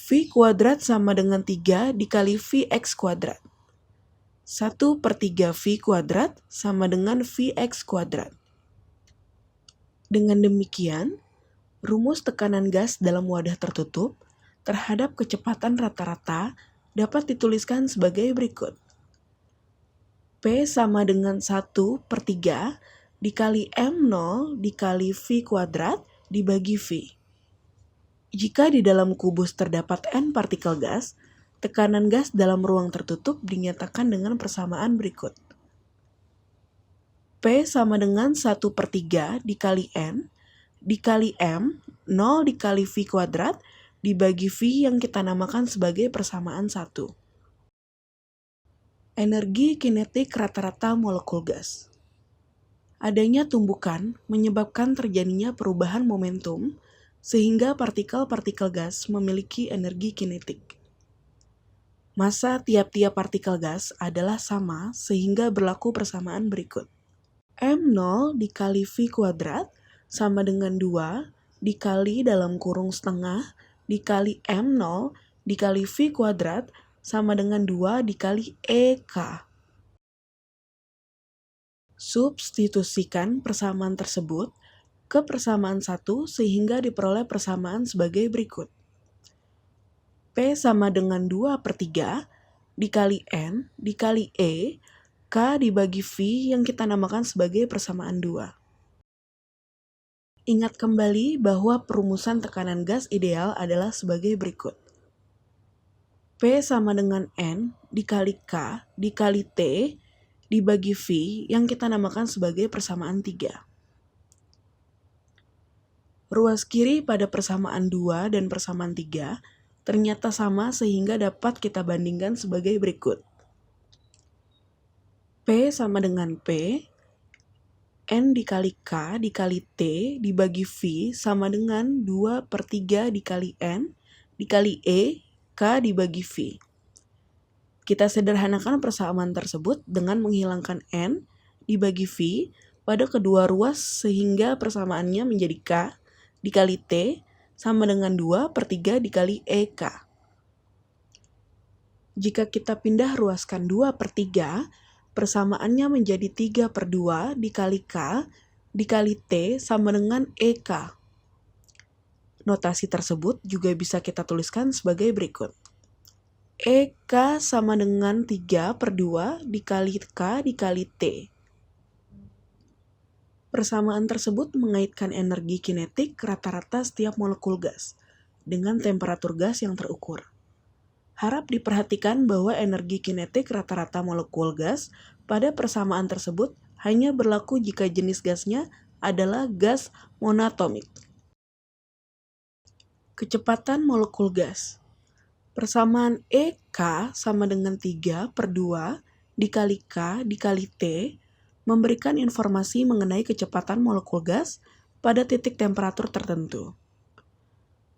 V kuadrat sama dengan 3 dikali Vx kuadrat. 1/3 V kuadrat sama dengan Vx kuadrat. Dengan demikian, rumus tekanan gas dalam wadah tertutup terhadap kecepatan rata-rata dapat dituliskan sebagai berikut. P sama dengan 1/3 dikali M0 dikali V kuadrat dibagi V. Jika di dalam kubus terdapat N partikel gas, tekanan gas dalam ruang tertutup dinyatakan dengan persamaan berikut. P sama dengan 1/3 dikali N dikali M 0 dikali V kuadrat dibagi V yang kita namakan sebagai persamaan 1. Energi kinetik rata-rata molekul gas. Adanya tumbukan menyebabkan terjadinya perubahan momentum sehingga partikel-partikel gas memiliki energi kinetik. Massa tiap-tiap partikel gas adalah sama sehingga berlaku persamaan berikut. M0 dikali V kuadrat sama dengan 2 dikali dalam kurung setengah dikali M0 dikali V kuadrat sama dengan 2 dikali EK. Substitusikan persamaan tersebut ke persamaan 1 sehingga diperoleh persamaan sebagai berikut. P sama dengan 2/3 dikali N dikali E K dibagi V yang kita namakan sebagai persamaan 2. Ingat kembali bahwa perumusan tekanan gas ideal adalah sebagai berikut. P sama dengan N dikali K dikali T dibagi V yang kita namakan sebagai persamaan 3. Ruas kiri pada persamaan 2 dan persamaan 3 ternyata sama sehingga dapat kita bandingkan sebagai berikut. P sama dengan P, N dikali K dikali T dibagi V sama dengan 2/3 dikali N dikali E K dibagi V. Kita sederhanakan persamaan tersebut dengan menghilangkan N dibagi V pada kedua ruas sehingga persamaannya menjadi K dikali T sama dengan 2/3 dikali EK. Jika kita pindah ruaskan 2/3, persamaannya menjadi 3/2 dikali K dikali T sama dengan EK. Notasi tersebut juga bisa kita tuliskan sebagai berikut. EK sama dengan 3/2 dikali K dikali T. Persamaan tersebut mengaitkan energi kinetik rata-rata setiap molekul gas dengan temperatur gas yang terukur. Harap diperhatikan bahwa energi kinetik rata-rata molekul gas pada persamaan tersebut hanya berlaku jika jenis gasnya adalah gas monoatomik. Kecepatan molekul gas. Persamaan EK sama dengan 3/2 dikali K dikali T memberikan informasi mengenai kecepatan molekul gas pada titik temperatur tertentu.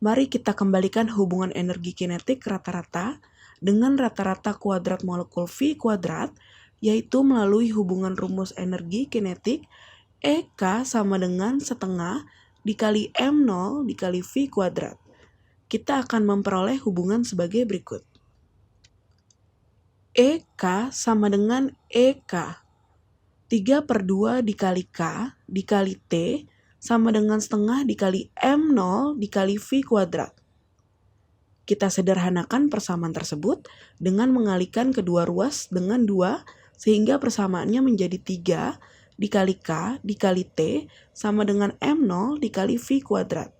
Mari kita kembalikan hubungan energi kinetik rata-rata dengan rata-rata kuadrat molekul V kuadrat, yaitu melalui hubungan rumus energi kinetik EK sama dengan setengah dikali M0 dikali V kuadrat. Kita akan memperoleh hubungan sebagai berikut. EK sama dengan EK. 3/2 dikali K dikali T sama dengan setengah dikali M0 dikali V kuadrat. Kita sederhanakan persamaan tersebut dengan mengalihkan kedua ruas dengan 2 sehingga persamaannya menjadi 3 dikali K dikali T sama dengan M0 dikali V kuadrat.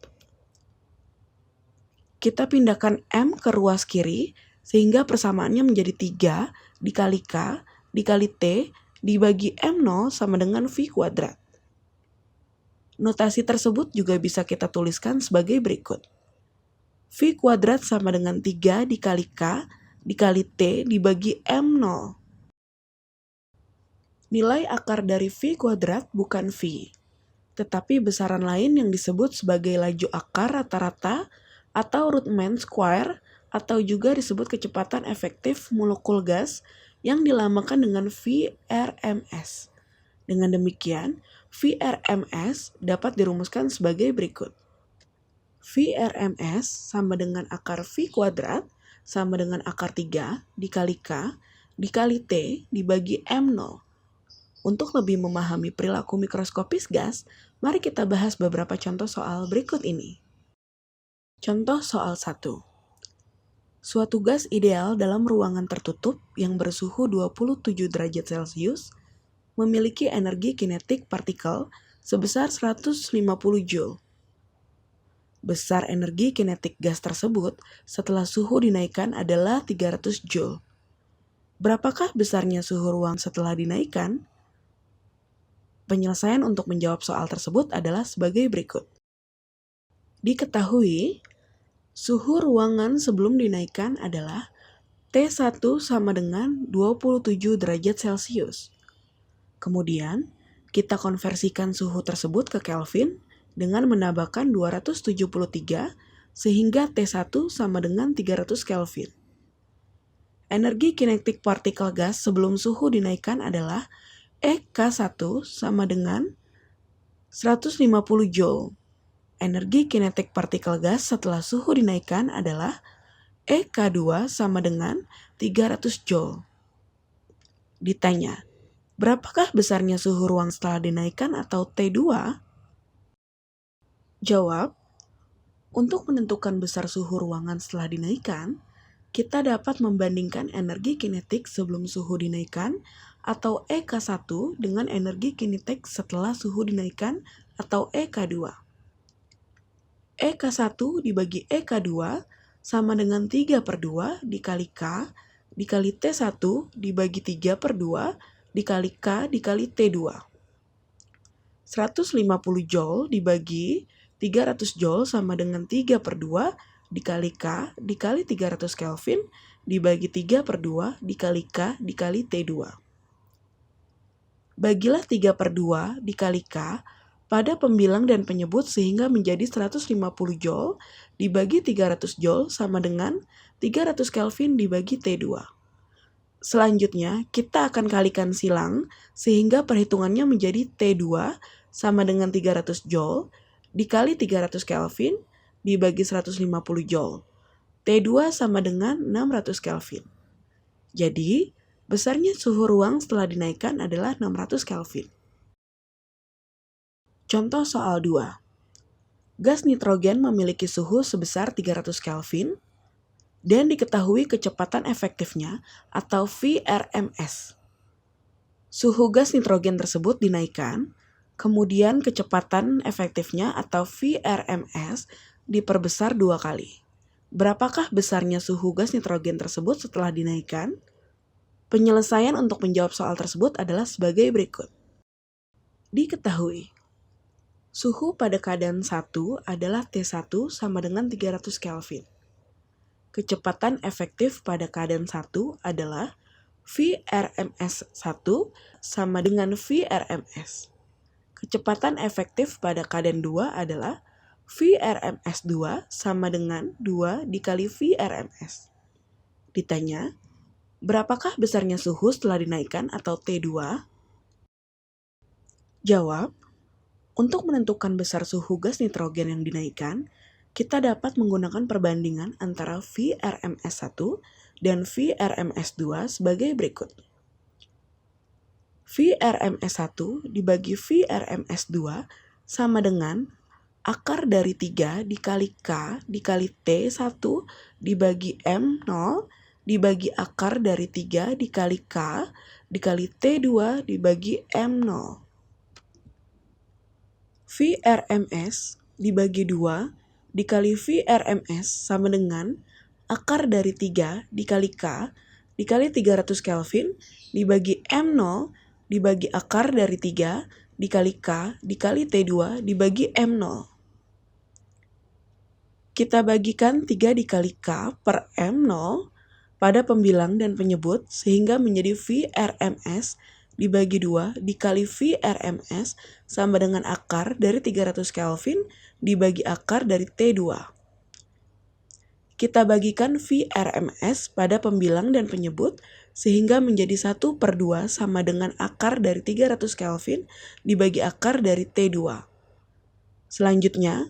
Kita pindahkan M ke ruas kiri sehingga persamaannya menjadi 3 dikali K dikali T dibagi M0 sama dengan V kuadrat. Notasi tersebut juga bisa kita tuliskan sebagai berikut. V kuadrat sama dengan 3 dikali K dikali T dibagi M0. Nilai akar dari V kuadrat bukan V, tetapi besaran lain yang disebut sebagai laju akar rata-rata atau root mean square atau juga disebut kecepatan efektif molekul gas yang dilambangkan dengan VRMS. Dengan demikian, VRMS dapat dirumuskan sebagai berikut. VRMS sama dengan akar V kuadrat sama dengan akar 3 dikali K dikali T dibagi M0. Untuk lebih memahami perilaku mikroskopis gas, mari kita bahas beberapa contoh soal berikut ini. Contoh soal 1. Suatu gas ideal dalam ruangan tertutup yang bersuhu 27 derajat Celcius memiliki energi kinetik partikel sebesar 150 Joule. Besar energi kinetik gas tersebut setelah suhu dinaikkan adalah 300 Joule. Berapakah besarnya suhu ruang setelah dinaikkan? Penyelesaian untuk menjawab soal tersebut adalah sebagai berikut. Diketahui, suhu ruangan sebelum dinaikkan adalah T1 sama dengan 27 derajat Celcius. Kemudian, kita konversikan suhu tersebut ke Kelvin dengan menambahkan 273 sehingga T1 sama dengan 300 Kelvin. Energi kinetik partikel gas sebelum suhu dinaikkan adalah EK1 sama dengan 150 Joule. Energi kinetik partikel gas setelah suhu dinaikkan adalah EK2 sama dengan 300 Joule. Ditanya, berapakah besarnya suhu ruang setelah dinaikkan atau T2? Jawab, untuk menentukan besar suhu ruangan setelah dinaikkan, kita dapat membandingkan energi kinetik sebelum suhu dinaikkan atau EK1 dengan energi kinetik setelah suhu dinaikkan atau EK2. EK1 dibagi EK2 sama dengan 3/2 dikali K dikali T1 dibagi 3/2 dikali K dikali T2. 150 Joule dibagi 300 Joule sama dengan 3/2 dikali K dikali 300 Kelvin dibagi 3/2 dikali K dikali T2. Bagilah 3/2 dikali K pada pembilang dan penyebut sehingga menjadi 150 Joule dibagi 300 Joule sama dengan 300 Kelvin dibagi T2. Selanjutnya, kita akan kalikan silang sehingga perhitungannya menjadi T2 sama dengan 300 Joule dikali 300 Kelvin dibagi 150 Joule. T2 sama dengan 600 Kelvin. Jadi, besarnya suhu ruang setelah dinaikkan adalah 600 Kelvin. Contoh soal 2. Gas nitrogen memiliki suhu sebesar 300 Kelvin dan diketahui kecepatan efektifnya atau VRMS. Suhu gas nitrogen tersebut dinaikkan, kemudian kecepatan efektifnya atau VRMS diperbesar 2 kali. Berapakah besarnya suhu gas nitrogen tersebut setelah dinaikkan? Penyelesaian untuk menjawab soal tersebut adalah sebagai berikut. Diketahui, suhu pada keadaan 1 adalah T1 sama dengan 300 Kelvin. Kecepatan efektif pada keadaan 1 adalah VRMS1 sama dengan VRMS. Kecepatan efektif pada keadaan 2 adalah VRMS2 sama dengan 2 dikali VRMS. Ditanya, berapakah besarnya suhu setelah dinaikkan atau T2? Jawab, untuk menentukan besar suhu gas nitrogen yang dinaikkan, kita dapat menggunakan perbandingan antara VRMS1 dan VRMS2 sebagai berikut. VRMS1 dibagi VRMS2 sama dengan akar dari 3 dikali K dikali T1 dibagi M0 dibagi akar dari 3 dikali K dikali T2 dibagi M0. VRMS dibagi 2 dikali VRMS sama dengan akar dari 3 dikali K dikali 300 Kelvin dibagi M0 dibagi akar dari 3 dikali K dikali T2 dibagi M0. Kita bagikan 3 dikali K per M0 pada pembilang dan penyebut sehingga menjadi VRMS dibagi 2 dikali VRMS sama dengan akar dari 300 Kelvin dibagi akar dari T2. Kita bagikan VRMS pada pembilang dan penyebut sehingga menjadi 1/2 sama dengan akar dari 300 Kelvin dibagi akar dari T2. Selanjutnya,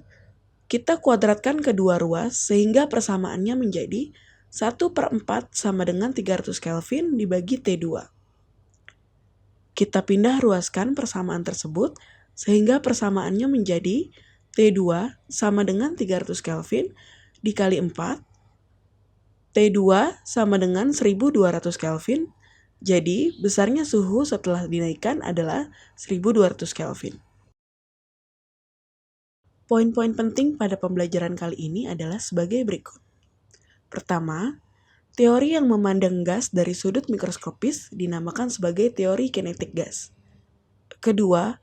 Kita kuadratkan kedua ruas sehingga persamaannya menjadi 1/4 sama dengan 300 Kelvin dibagi T2. Kita pindah ruaskan persamaan tersebut sehingga persamaannya menjadi T2 sama dengan 300 Kelvin dikali 4. T2 sama dengan 1200 Kelvin. Jadi, besarnya suhu setelah dinaikkan adalah 1200 Kelvin. Poin-poin penting pada pembelajaran kali ini adalah sebagai berikut. Pertama, teori yang memandang gas dari sudut mikroskopis dinamakan sebagai teori kinetik gas. Kedua,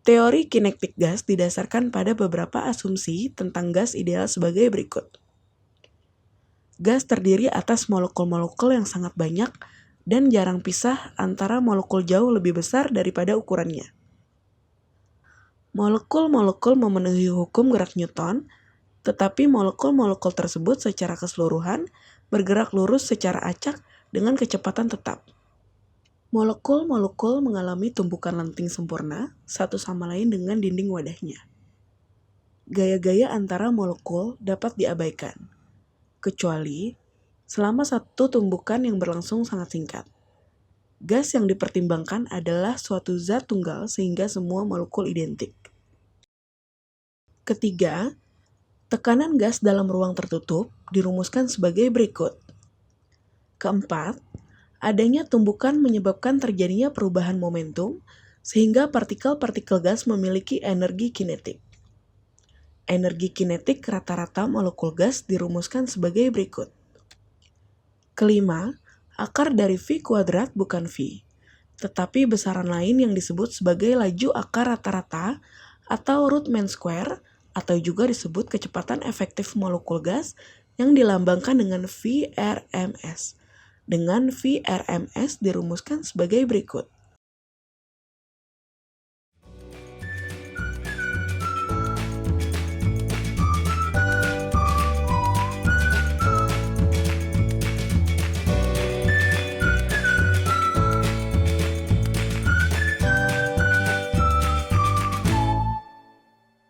teori kinetik gas didasarkan pada beberapa asumsi tentang gas ideal sebagai berikut. Gas terdiri atas molekul-molekul yang sangat banyak dan jarang pisah antara molekul jauh lebih besar daripada ukurannya. Molekul-molekul memenuhi hukum gerak Newton, tetapi molekul-molekul tersebut secara keseluruhan bergerak lurus secara acak dengan kecepatan tetap. Molekul-molekul mengalami tumbukan lenting sempurna satu sama lain dengan dinding wadahnya. Gaya-gaya antara molekul dapat diabaikan, kecuali selama satu tumbukan yang berlangsung sangat singkat. Gas yang dipertimbangkan adalah suatu zat tunggal sehingga semua molekul identik. Ketiga, tekanan gas dalam ruang tertutup dirumuskan sebagai berikut. Keempat, adanya tumbukan menyebabkan terjadinya perubahan momentum sehingga partikel-partikel gas memiliki energi kinetik. Energi kinetik rata-rata molekul gas dirumuskan sebagai berikut. Kelima, akar dari V kuadrat bukan V, tetapi besaran lain yang disebut sebagai laju akar rata-rata atau root mean square atau juga disebut kecepatan efektif molekul gas yang dilambangkan dengan VRMS. Dengan VRMS dirumuskan sebagai berikut.